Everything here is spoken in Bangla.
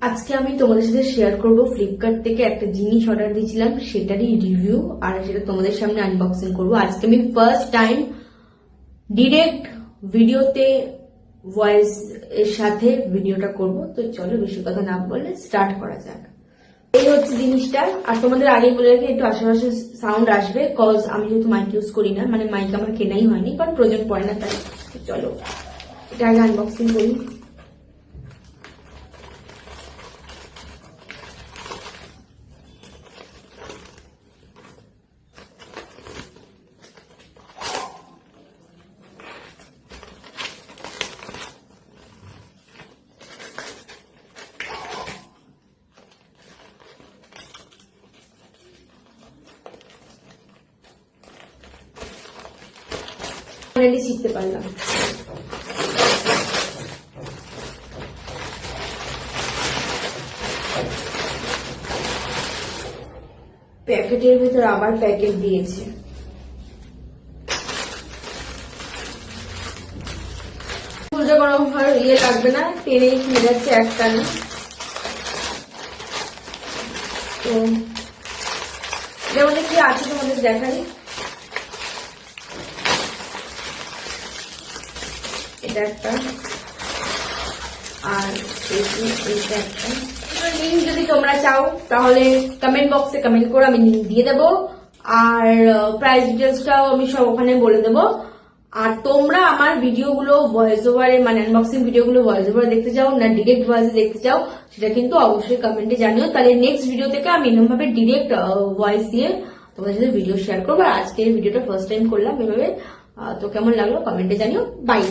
আজকে আমি তোমাদের সাথে শেয়ার করব ফ্লিপকার্ট থেকে একটা জিনিস অর্ডার দিয়েছিলাম, সেটারই রিভিউ আর সেটা তোমাদের সামনে আনবক্সিং করব। আজকে আমি ফার্স্ট টাইম ডিরেক্ট ভিডিওতে ভয়েস এর সাথে ভিডিওটা করব। তো চলো বেশি কথা না বলে স্টার্ট করা যাক। এই হচ্ছে জিনিসটা। আর তোমাদের আগে বলে রাখি, একটু আশেপাশে সাউন্ড আসবে, কজ আমি যেহেতু মাইক ইউজ করি না, মানে মাইক আমার কেনাই হয়নি, কারণ প্রয়োজন পড়ে না তাই। চলো এটা আগে আনবক্সিং করি। ফাইনালি শিখতে পারলাম। প্যাকেটের ভিতর আবার প্যাকেট দিয়েছে। খুলতে কোনো ইয়ে লাগবে না, টেনেই খুলে যাচ্ছে একটানে। তো যেমন কি আছে তোমাদের দেখাই। এটা একটা, আর এটা একটা। লিঙ্ক যদি তোমরা চাও তাহলে কমেন্ট বক্সে কমেন্ট করো, আমি লিঙ্ক দিয়ে দেবো। আর প্রাইস ডিটেলসটাও আমি সব ওখানে বলে দেবো। আর তোমরা আমার ভিডিওগুলো ভয়েস ওভারে, মানে আনবক্সিং ভিডিওগুলো ভয়েস ওভারে দেখতে চাও না ডিরেক্ট ভয়েসে দেখতে চাও, সেটা কিন্তু অবশ্যই কমেন্টে জানিও। তাহলে নেক্সট ভিডিও থেকে আমি এরকম ভাবে ডিরেক্ট ভয়েস দিয়ে তোমাদের সাথে ভিডিও শেয়ার করবো। আর আজকের ভিডিওটা ফার্স্ট টাইম করলাম এভাবে। তো কেমন লাগলো কমেন্টে জানিও। বাই।